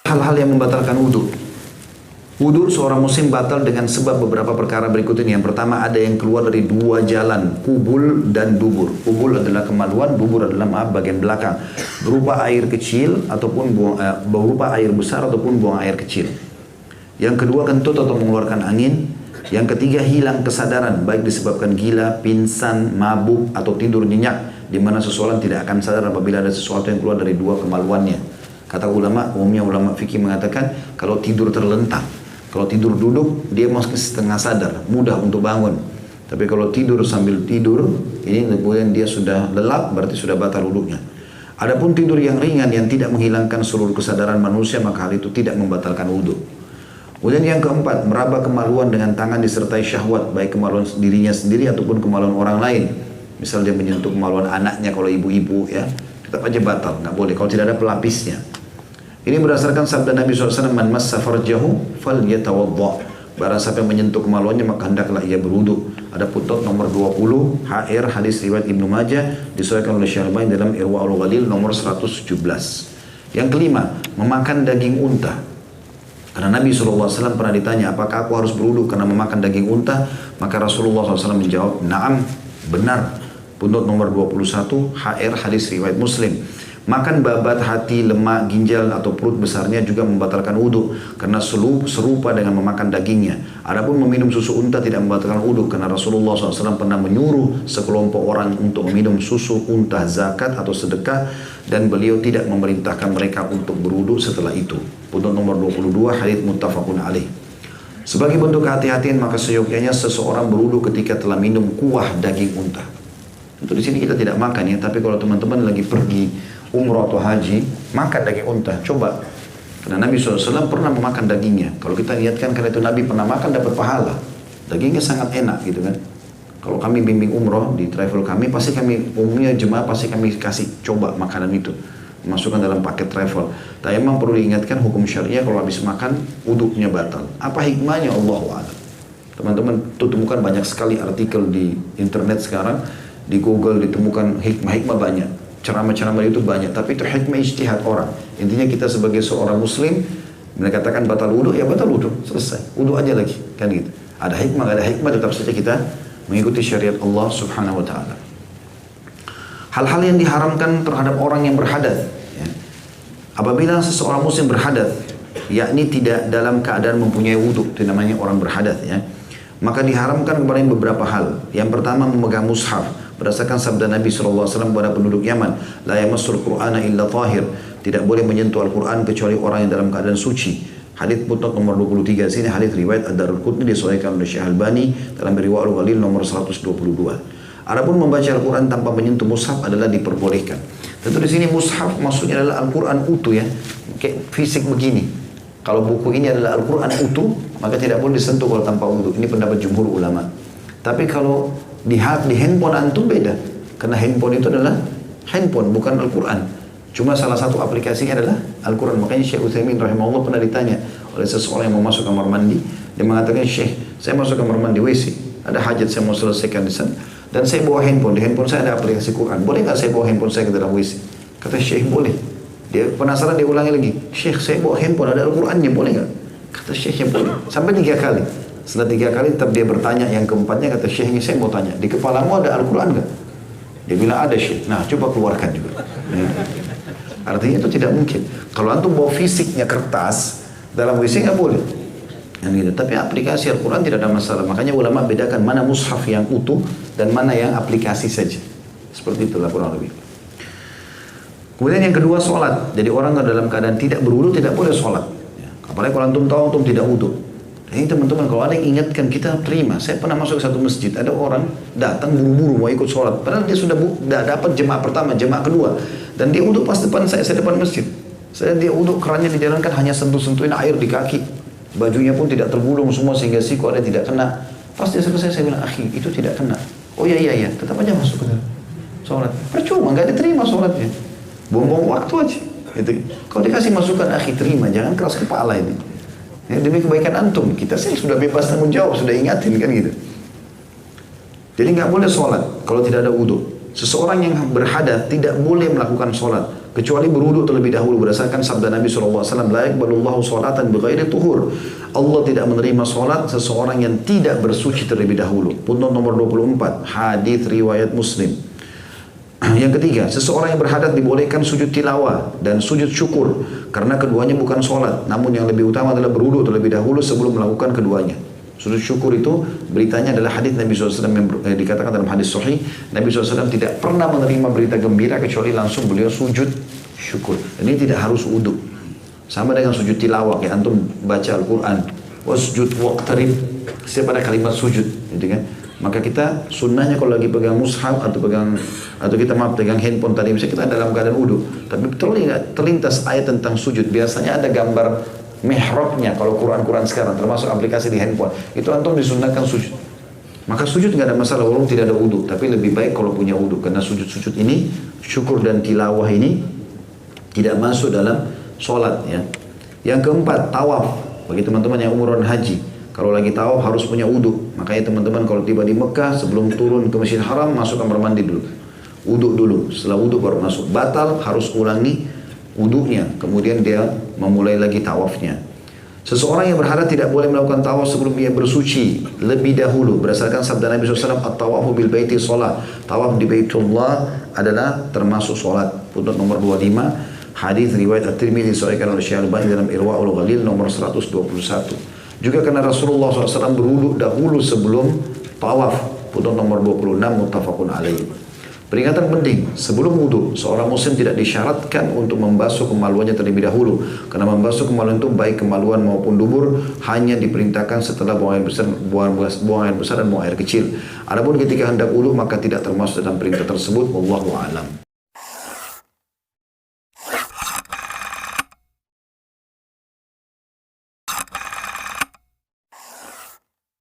hal-hal yang membatalkan wudhu. Wudhu seorang muslim batal dengan sebab beberapa perkara berikut ini. Yang pertama, ada yang keluar dari dua jalan, kubul dan dubur. Kubul adalah kemaluan, dubur adalah bagian belakang. Berupa air kecil ataupun berupa air besar ataupun buang air kecil. Yang kedua, kentut atau mengeluarkan angin. Yang ketiga, hilang kesadaran, baik disebabkan gila, pingsan, mabuk atau tidur nyenyak, di mana seseorang tidak akan sadar apabila ada sesuatu yang keluar dari dua kemaluannya. Kata ulama, umumnya ulama fikih mengatakan kalau tidur terlentang. Kalau tidur duduk, dia masih setengah sadar, mudah untuk bangun. Tapi kalau tidur sambil tidur, ini kemudian dia sudah lelap, berarti sudah batal wudhunya. Adapun tidur yang ringan yang tidak menghilangkan seluruh kesadaran manusia, maka hal itu tidak membatalkan wudhu. Kemudian yang keempat, meraba kemaluan dengan tangan disertai syahwat, baik kemaluan dirinya sendiri ataupun kemaluan orang lain. Misal dia menyentuh kemaluan anaknya kalau ibu-ibu, ya tetap aja batal, nggak boleh kalau tidak ada pelapisnya. Ini berdasarkan sabda Nabi SAW, man massa farjahu falyatawadda. Barang siapa yang menyentuh kemaluannya maka hendaklah ia berwudu. Ada footnote nomor 20 HR hadis riwayat Ibnu Majah disesuaikan oleh Syarbain dalam Irwaul Ghalil nomor 117. Yang kelima, memakan daging unta. Karena Nabi SAW pernah ditanya, apakah aku harus berwudu karena memakan daging unta? Maka Rasulullah SAW menjawab, na'am, benar. Footnote nomor 21 HR hadis riwayat Muslim. Makan babat, hati, lemak, ginjal atau perut besarnya juga membatalkan wudhu karena serupa dengan memakan dagingnya. Adapun meminum susu unta tidak membatalkan wudhu karena Rasulullah SAW pernah menyuruh sekelompok orang untuk meminum susu unta zakat atau sedekah dan beliau tidak memerintahkan mereka untuk berwudhu setelah itu. Footnote nomor 22 hadits muttafaqun alaih. Sebagai bentuk kehati-hatian maka seyogyanya seseorang berwudhu ketika telah minum kuah daging unta. Untuk di sini kita tidak makan ya, tapi kalau teman-teman lagi pergi umrah atau haji, makan daging unta, coba. Karena Nabi SAW pernah memakan dagingnya. Kalau kita lihatkan karena itu Nabi pernah makan dapat pahala. Dagingnya sangat enak gitu kan. Kalau kami bimbing umrah di travel kami, pasti kami umumnya jemaah pasti kami kasih coba makanan itu. Masukkan dalam paket travel. Tapi memang perlu diingatkan hukum syariah kalau habis makan, wudhunya batal. Apa hikmahnya? Allahu a'lam. Teman-teman temukan banyak sekali artikel di internet sekarang, di Google ditemukan hikmah-hikmah banyak. Ceramah-ceramah itu banyak, tapi itu hikmah ijtihad orang. Intinya kita sebagai seorang muslim, mereka katakan batal wudhu, ya batal wudhu, selesai. Wudhu aja lagi, kan gitu. Ada hikmah, gak ada hikmah, tetap saja kita mengikuti syariat Allah subhanahu wa ta'ala. Hal-hal yang diharamkan terhadap orang yang berhadas. Ya. Apabila seseorang muslim berhadas, yakni tidak dalam keadaan mempunyai wudhu, itu namanya orang berhadas ya. Maka diharamkan kepada beberapa hal. Yang pertama, memegang mushaf. Berdasarkan sabda Nabi SAW kepada penduduk Yaman, la yamassul Qur'ana illa tahir. Tidak boleh menyentuh Al-Quran kecuali orang yang dalam keadaan suci. Hadits footnote nomor 23 sini hadits riwayat Ad-Darqutni disahihkan oleh Syekh Albani dalam Irwaul Ghalil nomor 122. Adapun membaca Al-Quran tanpa menyentuh mushaf adalah diperbolehkan. Tentu di sini mushaf maksudnya adalah Al-Quran utuh ya, kayak fisik begini. Kalau buku ini adalah Al-Quran utuh, maka tidak boleh disentuh kalau tanpa wudu. Ini pendapat jumhur ulama. Tapi kalau di handphone antum beda, karena handphone itu adalah handphone bukan Al-Quran. Cuma salah satu aplikasinya adalah Al-Quran. Makanya Syekh Utsaimin rahimahullah pernah ditanya oleh seseorang yang mau masuk kamar mandi, dia mengatakan, Syekh, saya masuk kamar mandi WC, ada hajat saya mau selesaikan di sana, dan saya bawa handphone, di handphone saya ada aplikasi Quran, boleh nggak saya bawa handphone saya ke dalam WC? Kata Syekh, boleh. Dia penasaran, dia ulangi lagi, Syekh, saya bawa handphone ada Al-Qurannya, boleh nggak? Kata Syekh, boleh. Sampai 3 kali. Setelah 3 kali tetap dia bertanya, yang keempatnya kata Syekh, ini saya mau tanya, di kepalamu ada Al-Quran nggak? Dia bilang ada Syekh. Nah, coba keluarkan juga. Ya. Artinya itu tidak mungkin. Kalau antum bawa fisiknya kertas dalam WC nggak boleh. Yang gitu. Tapi aplikasi Al-Quran tidak ada masalah. Makanya ulama bedakan mana mushaf yang utuh dan mana yang aplikasi saja. Seperti itulah kurang lebih. Kemudian yang kedua, sholat. Jadi orang dalam keadaan tidak berwudu tidak boleh sholat. Ya. Apalagi kalau antum tahu antum tidak wudu. Ini teman-teman, kalau ada yang ingatkan kita terima. Saya pernah masuk ke satu masjid, ada orang datang buru-buru mau ikut sholat. Padahal dia sudah dapat jemaah pertama, jemaah kedua. Dan dia uduk pas depan saya depan masjid. Dia uduk kerannya dijalankan hanya sentuh-sentuhin air di kaki. Bajunya pun tidak tergulung semua sehingga siku ada tidak kena. Pas dia selesai saya bilang, akhi itu tidak kena. Oh iya, tetap aja masuk ke dalam sholat. Percuma, nggak diterima sholatnya. Buang-buang waktu aja. Gitu. Kalau dikasih masukan, akhi terima, jangan keras kepala ini. Ya, demi kebaikan antum, kita sih sudah bebas tanggung jawab, sudah ingatin kan gitu. Jadi nggak boleh sholat kalau tidak ada wudhu. Seseorang yang berhadas tidak boleh melakukan sholat kecuali berwudu terlebih dahulu berdasarkan sabda Nabi SAW, la yaqbalullahu salatan bighairi tuhur. Allah tidak menerima salat seseorang yang tidak bersuci terlebih dahulu. Putnot nomor 24, hadis riwayat Muslim. Yang ketiga, seseorang yang berhadas dibolehkan sujud tilawah dan sujud syukur karena keduanya bukan salat, namun yang lebih utama adalah berwudu terlebih dahulu sebelum melakukan keduanya. Sujud syukur itu beritanya adalah hadis Nabi SAW yang dikatakan dalam hadis sahih, Nabi SAW tidak pernah menerima berita gembira kecuali langsung beliau sujud syukur. Dan ini tidak harus wudu. Sama dengan sujud tilawah, kayak antum baca Al-Quran, wasjud waqtarib, setiap ada kalimat sujud, gitu kan? Maka kita sunnahnya kalau lagi pegang mushaf atau pegang handphone tadi, misalnya kita dalam keadaan wudu, tapi terlintas ayat tentang sujud, biasanya ada gambar mihrabnya kalau Quran sekarang, termasuk aplikasi di handphone, itu antum disunnahkan sujud. Maka sujud nggak ada masalah walaupun tidak ada wudu, tapi lebih baik kalau punya wudu, karena sujud-sujud ini, syukur dan tilawah ini tidak masuk dalam sholat ya. Yang keempat, tawaf. Bagi teman-teman yang umroh dan haji, kalau lagi tawaf harus punya wudu. Makanya teman-teman kalau tiba di Mekah, sebelum turun ke Masjidil Haram, masuk kamar mandi dulu, wudu dulu. Setelah wudu baru masuk. Batal, harus ulangi wudunya, kemudian dia memulai lagi tawafnya. Seseorang yang berhadas tidak boleh melakukan tawaf sebelum dia bersuci lebih dahulu. Berdasarkan sabda Nabi SAW, at-tawafu bil baiti sholat. Tawaf di Baitullah adalah termasuk sholat. Putnot nomor 25, hadis riwayat At-Tirmidzi disahihkan oleh Syekh Al-Albani dalam Irwaul Ghalil nomor 121. Juga karena Rasulullah SAW berwudu dahulu sebelum tawaf. Putnot nomor 26, muttafaqun alaih. Peringatan penting, sebelum wudu, seorang muslim tidak disyaratkan untuk membasuh kemaluannya terlebih dahulu. Karena membasuh kemaluan itu baik kemaluan maupun dubur hanya diperintahkan setelah buang air besar dan buang air kecil. Adapun ketika hendak wudu maka tidak termasuk dalam perintah tersebut. Wallahu a'lam.